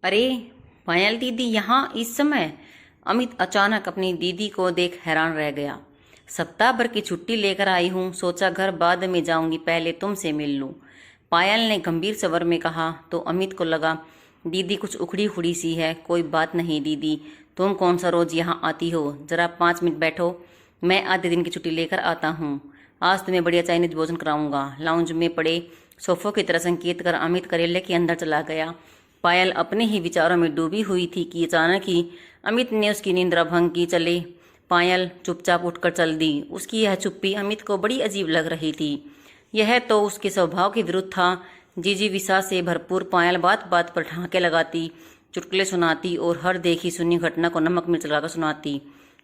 अरे पायल दीदी यहाँ इस समय। अमित अचानक अपनी दीदी को देख हैरान रह गया। सप्ताह भर की छुट्टी लेकर आई हूँ, सोचा घर बाद में जाऊंगी, पहले तुमसे मिल लूँ। पायल ने गंभीर स्वर में कहा तो अमित को लगा दीदी कुछ उखड़ी उखड़ी सी है। कोई बात नहीं दीदी, तुम कौन सा रोज यहाँ आती हो, जरा 5 मिनट बैठो, मैं आधे दिन की छुट्टी लेकर आता हूँ। आज तुम्हें बढ़िया चाइनीज भोजन कराऊंगा। लाउंज में पड़े सोफों की तरह संकेत कर अमित करेले के अंदर चला गया। पायल अपने ही विचारों में डूबी हुई थी कि अचानक ही अमित ने उसकी निंद्रा भंग की। चले। पायल चुपचाप उठकर चल दी। उसकी यह चुप्पी अमित को बड़ी अजीब लग रही थी। यह तो उसके स्वभाव के विरुद्ध था। जिजीविषा से भरपूर पायल बात बात पर ठहाके लगाती, चुटकुले सुनाती और हर देखी सुनी घटना को नमक मिर्च लगाकर सुनाती।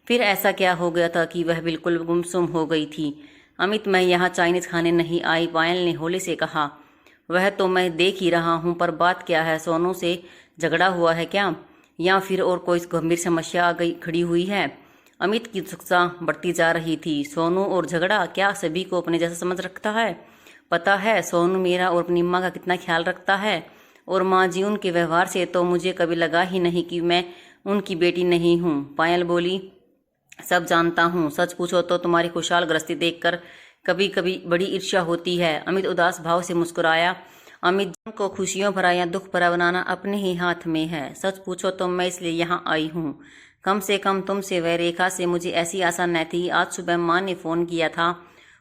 फिर ऐसा क्या हो गया था कि वह बिल्कुल गुमसुम हो गई थी। अमित, मैं यहाँ चाइनीज खाने नहीं आई, पायल ने होली से कहा। वह तो मैं देख ही रहा हूँ, पर बात क्या है? सोनू से झगड़ा हुआ है क्या, या फिर और कोई गंभीर समस्या आ गई खड़ी हुई है? अमित की उत्सुकता बढ़ती जा रही थी। सोनू और झगड़ा? क्या सभी को अपने जैसा समझ रखता है? पता है सोनू मेरा और अपनी माँ का कितना ख्याल रखता है, और माँ जी उनके व्यवहार से तो मुझे कभी लगा ही नहीं कि मैं उनकी बेटी नहीं हूँ। पायल बोली, सब जानता हूँ, सच पूछो तो तुम्हारी खुशहाल गृहस्थी देखकर कभी कभी बड़ी ईर्ष्या होती है। अमित उदास भाव से मुस्कुराया। अमित, जीवन को खुशियों भरा या दुख भरा बनाना अपने ही हाथ में है। सच पूछो तो मैं इसलिए यहाँ आई हूँ। कम से कम तुमसे व रेखा से मुझे ऐसी आशा न थी। आज सुबह माँ ने फोन किया था।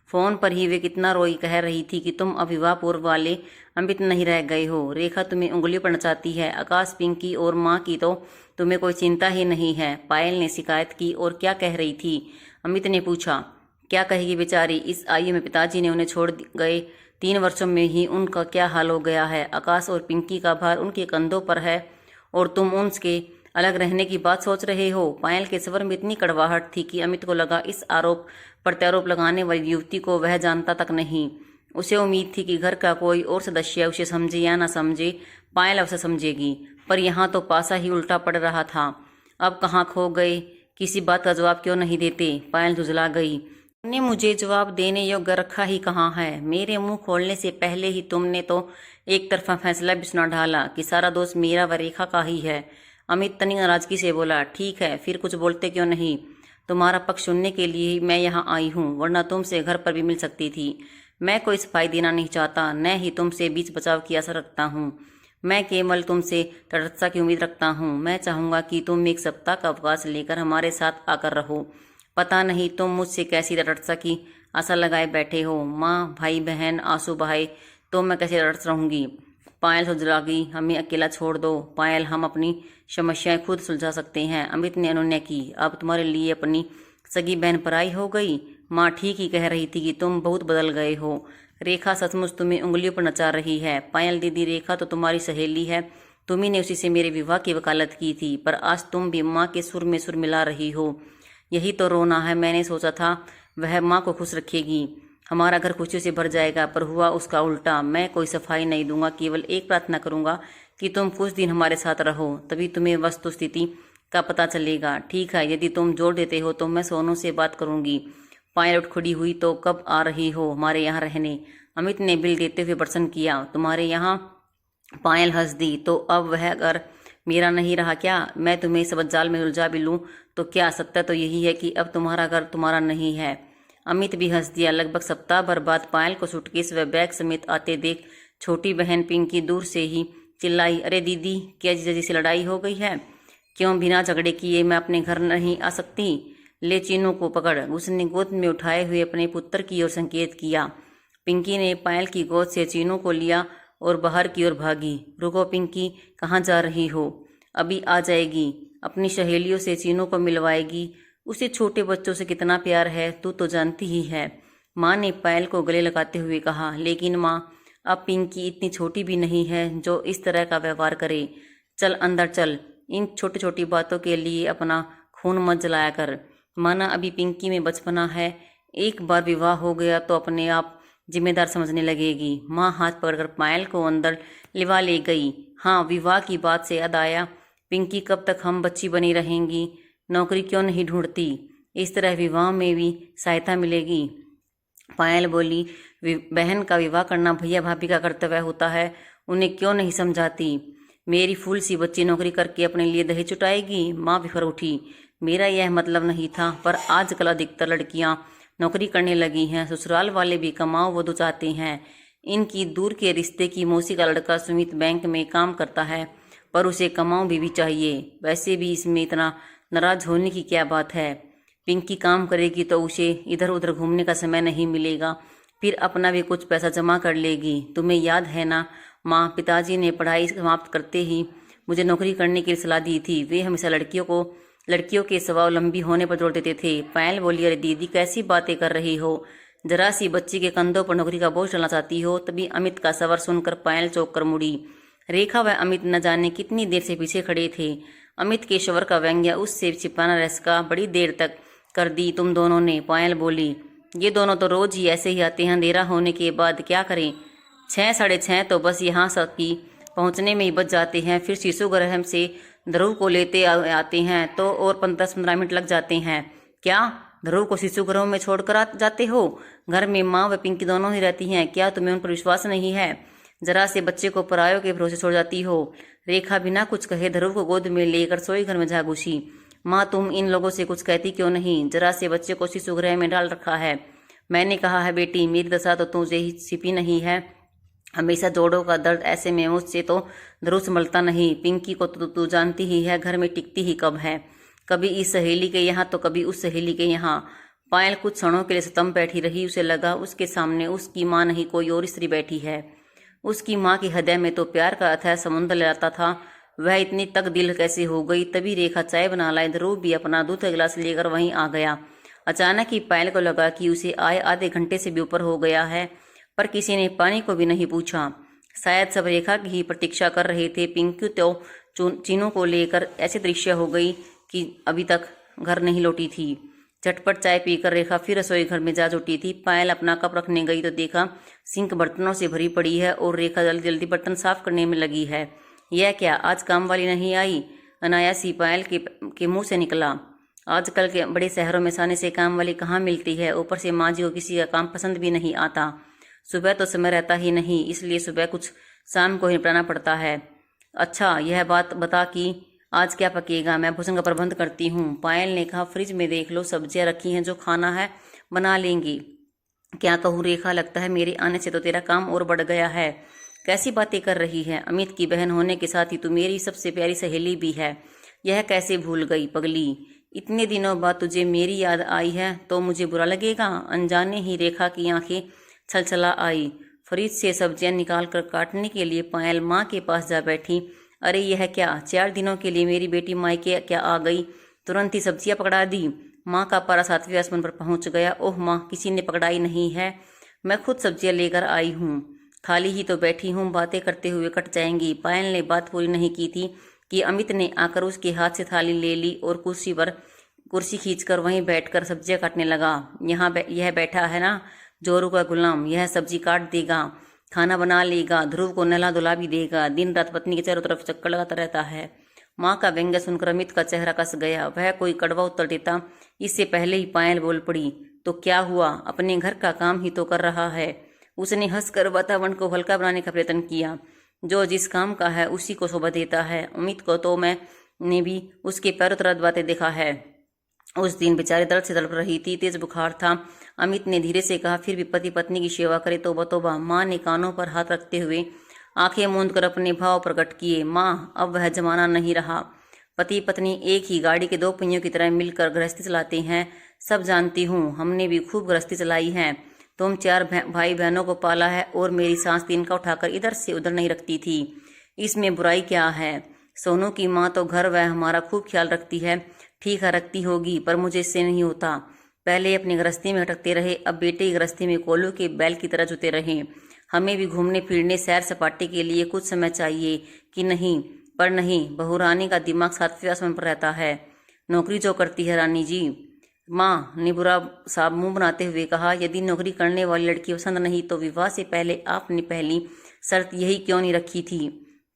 फोन पर ही वे कितना रोई कह रही थी कि तुम अब विवाह पूर्व वाले अमित नहीं रह गए हो। रेखा तुम्हें उंगली पर नचाती है। आकाश, पिंकी और माँ की तो तुम्हें कोई चिंता ही नहीं है। पायल ने शिकायत की। और क्या कह रही थी? अमित ने पूछा। क्या कहेगी बेचारी, इस आयु में पिताजी ने उन्हें छोड़ गए। 3 वर्षों में ही उनका क्या हाल हो गया है। आकाश और पिंकी का भार उनके कंधों पर है, और तुम उनके अलग रहने की बात सोच रहे हो। पायल के स्वर में इतनी कड़वाहट थी कि अमित को लगा इस आरोप प्रत्यारोप लगाने वाली युवती को वह जानता तक नहीं। उसे उम्मीद थी कि घर का कोई और सदस्य उसे समझे या ना समझे, पायल अवश्य समझेगी, पर यहाँ तो पासा ही उल्टा पड़ रहा था। अब कहाँ खो गए? किसी बात का जवाब क्यों नहीं देते? पायल झुंझला गई। तुमने मुझे जवाब देने योग्य रखा ही कहाँ है? मेरे मुंह खोलने से पहले ही तुमने तो एक तरफा फैसला भी सुना ढाला कि सारा दोष मेरा व रेखा का ही है। अमित तनी नाराजगी से बोला। ठीक है, फिर कुछ बोलते क्यों नहीं? तुम्हारा पक्ष सुनने के लिए ही मैं यहाँ आई हूँ, वरना तुमसे घर पर भी मिल सकती थी। मैं कोई सफाई देना नहीं चाहता, न ही तुमसे बीच बचाव की आशा रखता हूँ। मैं केवल तुमसे तटस्थता की उम्मीद रखता हूँ। मैं चाहूँगा कि तुम एक सप्ताह का अवकाश लेकर हमारे साथ आकर रहो। पता नहीं तुम मुझसे कैसी तटस्थता की आशा लगाए बैठे हो। माँ, भाई बहन आंसू बहाए तो मैं कैसे तटस्थ रहूंगी? पायल सुलझा गई। हमें अकेला छोड़ दो। पायल, हम अपनी समस्याएं खुद सुलझा सकते हैं। अमित ने अनुनय की। अब तुम्हारे लिए अपनी सगी बहन पराई हो गई? माँ ठीक ही कह रही थी कि तुम बहुत बदल गए हो। रेखा सचमुच तुम्हें उंगलियों पर नचा रही है। पायल दीदी, रेखा तो तुम्हारी सहेली है, तुम्ही ने उसी से मेरे विवाह की वकालत की थी, पर आज तुम भी माँ के सुर में सुर मिला रही हो। यही तो रोना है। मैंने सोचा था वह माँ को खुश रखेगी, हमारा घर खुशियों से भर जाएगा, पर हुआ उसका उल्टा। मैं कोई सफाई नहीं दूंगा, केवल एक प्रार्थना करूंगा कि तुम कुछ दिन हमारे साथ रहो, तभी तुम्हें वस्तु स्थिति का पता चलेगा। ठीक है, यदि तुम जोर देते हो तो मैं सोनू से बात करूंगी। पायल उठ खड़ी हुई। तो कब आ रही हो हमारे यहाँ रहने? अमित ने बिल देते हुए प्रश्न किया। तुम्हारे यहाँ? पायल हंस दी। तो अब वह घर मेरा नहीं रहा क्या? मैं तुम्हें इस जाल में उलझा भी लूं तो क्या? सत्य तो यही है कि अब तुम्हारा घर तुम्हारा नहीं है। अमित भी हंस दिया। लगभग सप्ताह भर बाद पायल को सूटकेस व बैग समेत आते देख छोटी बहन पिंकी दूर से ही चिल्लाई, अरे दीदी, क्या जीजाजी से लड़ाई हो गई है? क्यों बिना झगड़े किए मैं अपने घर नहीं आ सकती? ले चीनू को पकड़। उसने गोद में उठाए हुए अपने पुत्र की ओर संकेत किया। पिंकी ने पायल की गोद से चीनू को लिया और बाहर की ओर भागी। रुको पिंकी, कहाँ जा रही हो? अभी आ जाएगी, अपनी सहेलियों से चीनू को मिलवाएगी। उसे छोटे बच्चों से कितना प्यार है, तू तो जानती ही है। माँ ने पायल को गले लगाते हुए कहा। लेकिन माँ, अब पिंकी इतनी छोटी भी नहीं है जो इस तरह का व्यवहार करे। चल अंदर चल। इन छोटी छोटी बातों के लिए अपना खून मत जलाया कर। माना अभी पिंकी में बचपना है, एक बार विवाह हो गया तो अपने आप जिम्मेदार समझने लगेगी। माँ हाथ पकड़कर पायल को अंदर लिवा ले गई। हाँ, विवाह की बात से याद आया, पिंकी कब तक हम बच्ची बनी रहेंगी? नौकरी क्यों नहीं ढूंढती? इस तरह विवाह में भी सहायता मिलेगी। पायल बोली, बहन का विवाह करना भैया भाभी का कर्तव्य होता है, उन्हें क्यों नहीं समझाती? मेरी फूल सी बच्ची नौकरी करके अपने लिए दहेज चुटाएगी? माँ बिफर उठी। मेरा यह मतलब नहीं था, पर आजकल अधिकतर लड़कियां नौकरी करने लगी हैं। ससुराल वाले भी कमाओ वधू चाहते हैं। इनकी दूर के रिश्ते की मौसी का लड़का सुमित बैंक में काम करता है, पर उसे कमाओ भी चाहिए। वैसे भी इसमें इतना नाराज होने की क्या बात है? पिंकी काम करेगी तो उसे इधर उधर घूमने का समय नहीं मिलेगा, फिर अपना भी कुछ पैसा जमा कर लेगी। तुम्हें याद है ना माँ, पिताजी ने पढ़ाई समाप्त करते ही मुझे नौकरी करने की सलाह दी थी। वे हमेशा लड़कियों के स्वावलंबी होने पर जोर देते थे। पायल बोली, अरे दीदी कैसी बातें कर रही हो? जरा सी बच्ची के कंधों पर नौकरी का बोझ डालना चाहती हो? तभी अमित का सवाल सुनकर पायल चौंक कर मुड़ी। रेखा व अमित न जाने कितनी देर से पीछे खड़े थे। अमित के शवर का व्यंग्य उससे छिपाना रह सका। बड़ी देर तक कर दी तुम दोनों ने? पायल बोली, ये दोनों तो रोज ही ऐसे ही आते हैं, अंधेरा होने के बाद क्या करें? 6 साढ़े 6 तो बस यहाँ सब की पहुँचने में ही बच जाते हैं। फिर शिशु ग्रह से ध्रुव को लेते आते हैं तो और 10-15 मिनट लग जाते हैं। क्या ध्रुव को शिशु ग्रह में छोड़कर जाते हो? घर में माँ व पिंकी दोनों ही रहती हैं, क्या तुम्हें उन पर विश्वास नहीं है? जरा से बच्चे को परायों के भरोसे छोड़ जाती हो। रेखा बिना कुछ कहे ध्रुव को गोद में लेकर सोई घर में जा घुसी। माँ, तुम इन लोगों से कुछ कहती क्यों नहीं? जरा से बच्चे को शिशु गृह में डाल रखा है। मैंने कहा है बेटी, मेरी दशा तो तुझे ही छिपी नहीं है। हमेशा जोड़ों का दर्द ऐसे में मुझसे तो ध्रुव संभलता नहीं। पिंकी को तो तू जानती ही है, घर में टिकती ही कब है, कभी इस सहेली के यहाँ तो कभी उस सहेली के यहाँ। पायल कुछ क्षणों के लिए स्तंभ बैठी रही। उसे लगा उसके सामने उसकी माँ नहीं कोई और स्त्री बैठी है। उसकी माँ के हृदय में तो प्यार का अथाह समुद्र लहराता था, वह इतनी तक दिल कैसे हो गई? तभी रेखा चाय बना लाई। ध्रुव भी अपना दूध का गिलास लेकर वहीं आ गया। अचानक ही पायल को लगा कि उसे आए आधे घंटे से भी ऊपर हो गया है, पर किसी ने पानी को भी नहीं पूछा। शायद सब रेखा की ही प्रतीक्षा कर रहे थे। पिंकी तो चीनों को लेकर ऐसे दृश्य हो गई कि अभी तक घर नहीं लौटी थी। झटपट चाय पीकर रेखा फिर रसोई घर में जा जुटी थी। पायल अपना कप रखने गई तो देखा सिंक बर्तनों से भरी पड़ी है और रेखा जल्दी जल्दी बर्तन साफ करने में लगी है। यह क्या, आज काम वाली नहीं आई? अनायासी पायल के मुंह से निकला। आजकल के बड़े शहरों में आसानी से काम वाली कहाँ मिलती है? ऊपर से माँ जी को किसी का काम पसंद भी नहीं आता। सुबह तो समय रहता ही नहीं, इसलिए सुबह कुछ शाम को ही निपटाना पड़ता है। अच्छा, यह बात बता कि आज क्या पकेगा? मैं भोजन का प्रबंध करती हूँ। पायल ने कहा, फ्रिज में देख लो, सब्जियां रखी हैं, जो खाना है बना लेंगी। क्या कहूँ रेखा, लगता है मेरे आने से तो तेरा काम और बढ़ गया है। कैसी बातें कर रही है? अमित की बहन होने के साथ ही तू मेरी सबसे प्यारी सहेली भी है। यह कैसे भूल गई पगली? इतने दिनों बाद तुझे मेरी याद आई है तो मुझे बुरा लगेगा? अनजाने ही रेखा की आंखें छलछला आई। फ्रिज से सब्जियां निकालकर काटने के लिए पायल माँ के पास जा बैठी। अरे यह क्या, 4 दिनों के लिए मेरी बेटी मायके क्या आ गई? तुरंत ही सब्जियां पकड़ा दी। माँ का पारा 7वें आसमान पर पहुंच गया। ओह माँ, किसी ने पकड़ाई नहीं है, मैं खुद सब्जियां लेकर आई हूँ। खाली ही तो बैठी हूँ, बातें करते हुए कट जाएंगी। पायल ने बात पूरी नहीं की थी कि अमित ने आकर उसके हाथ से थाली ले ली और कुर्सी खींचकर वहीं बैठकर सब्जियां काटने लगा। यह बैठा है ना जोरू का गुलाम, यह सब्जी काट देगा, खाना बना लेगा, ध्रुव को नहला धुला भी देगा, दिन रात पत्नी के चारों तरफ चक्कर लगाता रहता है। माँ का व्यंग्य सुनकर अमित का चेहरा कस गया। वह कोई कड़वा उत्तर देता इससे पहले ही पायल बोल पड़ी, तो क्या हुआ, अपने घर का काम ही तो कर रहा है। उसने हंसकर वातावरण को हल्का बनाने का प्रयत्न किया। जो जिस काम का है उसी को शोभा देता है। अमित को तो मैंने भी उसके पैरों तरह दबाते देखा है। उस दिन बेचारे दर्द से तड़प रही थी, तेज बुखार था। अमित ने धीरे से कहा, फिर भी पति पत्नी की सेवा करे तोबा तोबा। माँ ने कानों पर हाथ रखते हुए आंखें मूंद कर अपने भाव प्रकट किए। माँ, अब वह जमाना नहीं रहा। पति पत्नी एक ही गाड़ी के 2 पहियों की तरह मिलकर गृहस्थी चलाते हैं। सब जानती हूँ, हमने भी खूब गृहस्थी चलाई है। तुम 4 भाई बहनों को पाला है और मेरी सांस तिनका उठाकर इधर से उधर नहीं रखती थी। इसमें बुराई क्या है? सोनू की माँ तो घर वह हमारा खूब ख्याल रखती है। ठीक है, रखती होगी, पर मुझे इससे नहीं होता। पहले अपनी गृहस्थी में अटकते रहे, अब बेटे की गृहस्थी में कोल्हू के बैल की तरह जुते रहे। हमें भी घूमने फिरने सैर सपाटे के लिए कुछ समय चाहिए कि नहीं? पर नहीं, बहुरानी का दिमाग 7वें आसमान पर रहता है। नौकरी जो करती है रानी जी। माँ ने बुरा साहब मुंह बनाते हुए कहा, यदि नौकरी करने वाली लड़की पसंद नहीं तो विवाह से पहले आपने पहली शर्त यही क्यों नहीं रखी थी?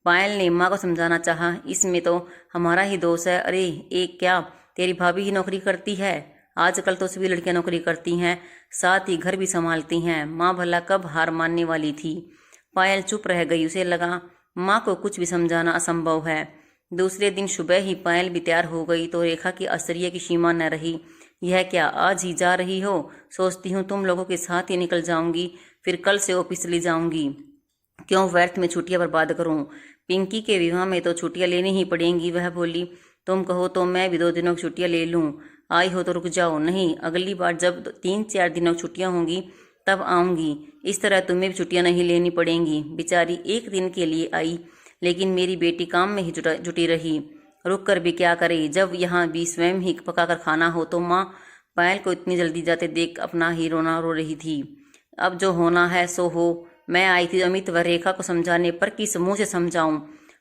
पायल ने माँ को समझाना चाहा, इसमें तो हमारा ही दोष है। अरे एक क्या, तेरी भाभी ही नौकरी करती है? आजकल तो सभी लड़कियां नौकरी करती हैं, साथ ही घर भी संभालती हैं। माँ भला कब हार मानने वाली थी? पायल चुप रह गई। उसे लगा माँ को कुछ भी समझाना असंभव है। दूसरे दिन सुबह ही पायल भी तैयार हो गई तो रेखा की आश्चर्य की सीमा न रही। यह क्या, आज ही जा रही हो? सोचती हूँ तुम लोगों के साथ ही निकल जाऊंगी, फिर कल से ऑफिस चली जाऊंगी। क्यों व्यर्थ में छुट्टियां बर्बाद करूं? पिंकी के विवाह में तो छुट्टियां लेनी ही पड़ेंगी, वह बोली। तुम कहो तो मैं भी 2 दिनों की छुट्टियां ले लूं। आई हो तो रुक जाओ। नहीं, अगली बार जब 3-4 दिनों की छुट्टियां होंगी तब आऊंगी। इस तरह तुम्हें भी छुट्टियां नहीं लेनी पड़ेंगी। बेचारी 1 दिन के लिए आई, लेकिन मेरी बेटी काम में ही जुटी रही। रुक कर भी क्या करे, जब यहाँ भी स्वयं ही पकाकर खाना हो तो माँ पायल को इतनी जल्दी जाते देख अपना ही रोना रो रही थी। अब जो होना है सो हो। मैं आई थी अमित व रेखा को समझाने, पर किस मुंह से समझाऊं?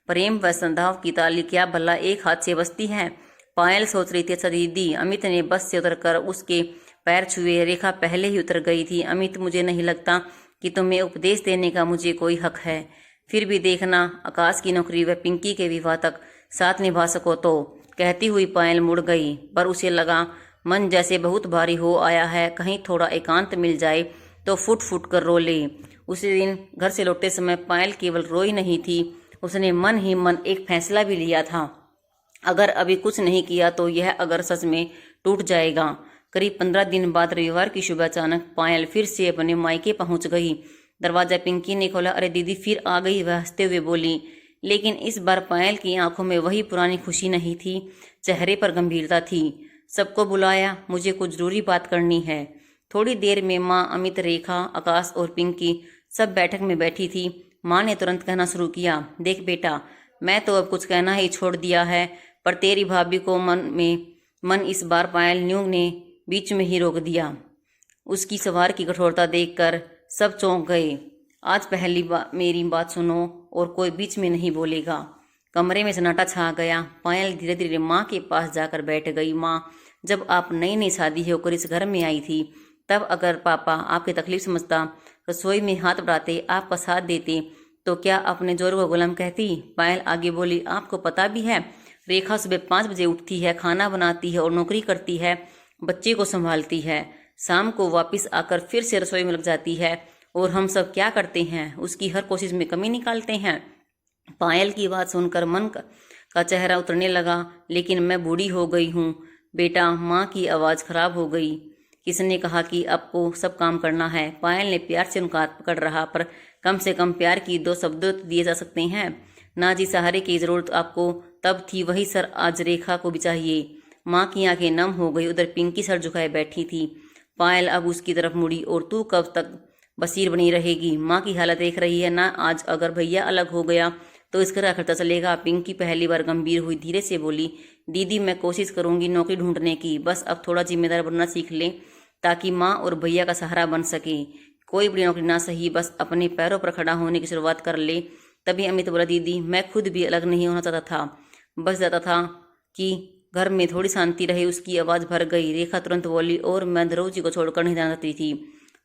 प्रेम व संधाव की ताली क्या भला एक हाथ से बजती है? पायल सोच रही थी, अच्छा दीदी। अमित ने बस से उतरकर उसके पैर छुए। रेखा पहले ही उतर गई थी। अमित, मुझे नहीं लगता कि तुम्हें उपदेश देने का मुझे कोई हक है। फिर भी देखना, आकाश की नौकरी व पिंकी के विवाह तक साथ निभा सको तो। कहती हुई पायल मुड़ गई, पर उसे लगा मन जैसे बहुत भारी हो आया है। कहीं थोड़ा एकांत मिल जाए तो फुट फुट कर रो ले। उसी दिन घर से लौटते समय पायल केवल रोई नहीं थी, उसने मन ही मन एक फैसला भी लिया था। अगर अभी कुछ नहीं किया तो यह अगर सच में टूट जाएगा। करीब 15 दिन बाद रविवार की सुबह अचानक पायल फिर से अपने मायके पहुंच गई। दरवाजा पिंकी ने खोला। अरे दीदी, फिर आ गई, वह हंसते हुए बोली। लेकिन इस बार पायल की आंखों में वही पुरानी खुशी नहीं थी, चेहरे पर गंभीरता थी। सबको बुलाया, मुझे कुछ जरूरी बात करनी है। थोड़ी देर में माँ, अमित, रेखा, आकाश और पिंकी सब बैठक में बैठी थी। माँ ने तुरंत कहना शुरू किया, देख बेटा, मैं तो अब कुछ कहना ही छोड़ दिया है, पर तेरी भाभी को मन इस बार पायल न्यू ने बीच में ही रोक दिया। उसकी सवार की कठोरता देखकर सब चौंक गए। आज पहली बार मेरी बात सुनो और कोई बीच में नहीं बोलेगा। कमरे में सन्नाटा छा गया। पायल धीरे धीरे माँ के पास जाकर बैठ गई। माँ, जब आप नई नई शादी होकर इस घर में आई थी, तब अगर पापा आपकी तकलीफ समझता, रसोई में हाथ बढ़ाते, आपका साथ देते, तो क्या अपने जोर को गुलाम कहती? पायल आगे बोली, आपको पता भी है, रेखा सुबह 5 बजे उठती है, खाना बनाती है और नौकरी करती है, बच्चे को संभालती है। शाम को वापस आकर फिर से रसोई में लग जाती है, और हम सब क्या करते हैं? उसकी हर कोशिश में कमी निकालते हैं। पायल की बात सुनकर मन का चेहरा उतरने लगा। लेकिन मैं बूढ़ी हो गई हूँ बेटा। माँ की आवाज़ खराब हो गई। किसने कहा कि आपको सब काम करना है? पायल ने प्यार से उनका हाथ पकड़ रहा, पर कम से कम प्यार की 2 शब्द तो दिए जा सकते हैं ना जी। सहारे की जरूरत आपको तब थी, वही सर आज रेखा को भी चाहिए। माँ की आंखें नम हो गई। उधर पिंकी सर झुकाए बैठी थी। पायल अब उसकी तरफ मुड़ी, और तू कब तक बसीर बनी रहेगी? माँ की हालत देख रही है ना। आज अगर भैया अलग हो गया तो इसका क्या खर्चा चलेगा? पिंकी पहली बार गंभीर हुई, धीरे से बोली, दीदी मैं कोशिश करूंगी नौकरी ढूंढने की, बस अब थोड़ा जिम्मेदार बनना सीख ले, ताकि माँ और भैया का सहारा बन सके। कोई बड़ी नौकरी ना सही, बस अपने पैरों पर खड़ा होने की शुरुआत कर ले। तभी अमित बोला, दीदी मैं खुद भी अलग नहीं होना चाहता था, बस जाता था कि घर में थोड़ी शांति रहे। उसकी आवाज़ भर गई। रेखा तुरंत बोली, और मैं धरोजी को छोड़कर नहीं जाना चाहती थी,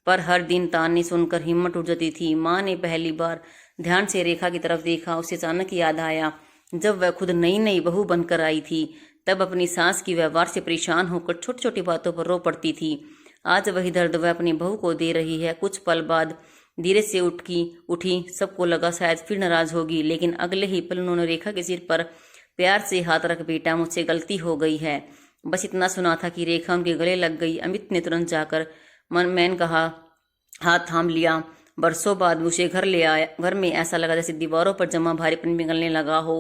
पर हर दिन ताने सुनकर हिम्मत उठ जाती थी। माँ ने पहली बार ध्यान से रेखा की तरफ देखा। उसे अचानक याद आया, जब वह खुद नई नई बहू बनकर आई थी, तब अपनी सास की व्यवहार से परेशान होकर छोटी छोटी बातों पर रो पड़ती थी। आज वही दर्द वह अपनी बहू को दे रही है। कुछ पल बाद धीरे से उठी। सबको लगा शायद फिर नाराज होगी, लेकिन अगले ही पल उन्होंने रेखा के सिर पर प्यार से हाथ रख, बेटा मुझसे गलती हो गई है। बस इतना सुना था कि रेखा उनके गले लग गई। अमित ने तुरंत जाकर मैन कहा हाथ थाम लिया। बरसों बाद उसे घर ले आया। घर में ऐसा लगा जैसे दीवारों पर जमा भारीपन पिघलने लगा हो।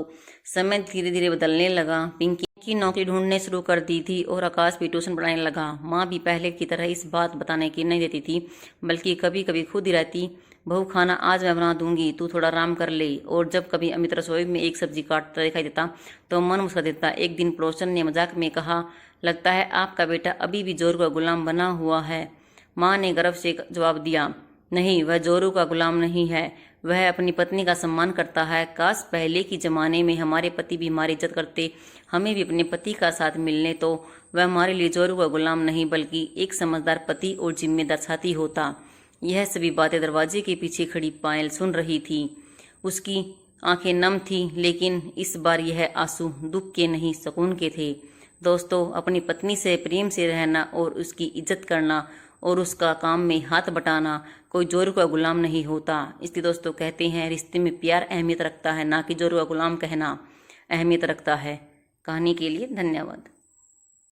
समय धीरे धीरे बदलने लगा। पिंकी की नौकरी ढूंढने शुरू कर दी थी और आकाश भी ट्यूशन पढ़ाने लगा। माँ भी पहले की तरह इस बात बताने की नहीं देती थी, बल्कि कभी कभी खुद ही रहती, बहू खाना आज मैं बना दूंगी, तू थोड़ा आराम कर ले। और जब कभी अमित रसोई में एक सब्जी काटता दिखाई देता तो मन मुस्कुरा देता। एक दिन पड़ोसन ने मजाक में कहा, लगता है आपका बेटा अभी भी जोरू का गुलाम बना हुआ है। माँ ने गर्व से जवाब दिया, नहीं, वह जोरू का गुलाम नहीं है, वह अपनी पत्नी का सम्मान करता है। काश पहले के जमाने में हमारे पति भी हमारी इज्जत करते, हमें भी अपने पति का साथ मिलने, तो वह हमारे लिए जोरू का गुलाम नहीं बल्कि एक समझदार पति और जिम्मेदार साथी होता। यह सभी बातें दरवाजे के पीछे खड़ी पायल सुन रही थी। उसकी आंखें नम थी, लेकिन इस बार यह आंसू दुख के नहीं, सुकून के थे। दोस्तों, अपनी पत्नी से प्रेम से रहना और उसकी इज्जत करना और उसका काम में हाथ बटाना कोई जोरू का गुलाम नहीं होता। इसलिए दोस्तों कहते हैं रिश्ते में प्यार अहमियत रखता है, ना कि जोरू का गुलाम कहना अहमियत रखता है। कहानी के लिए धन्यवाद।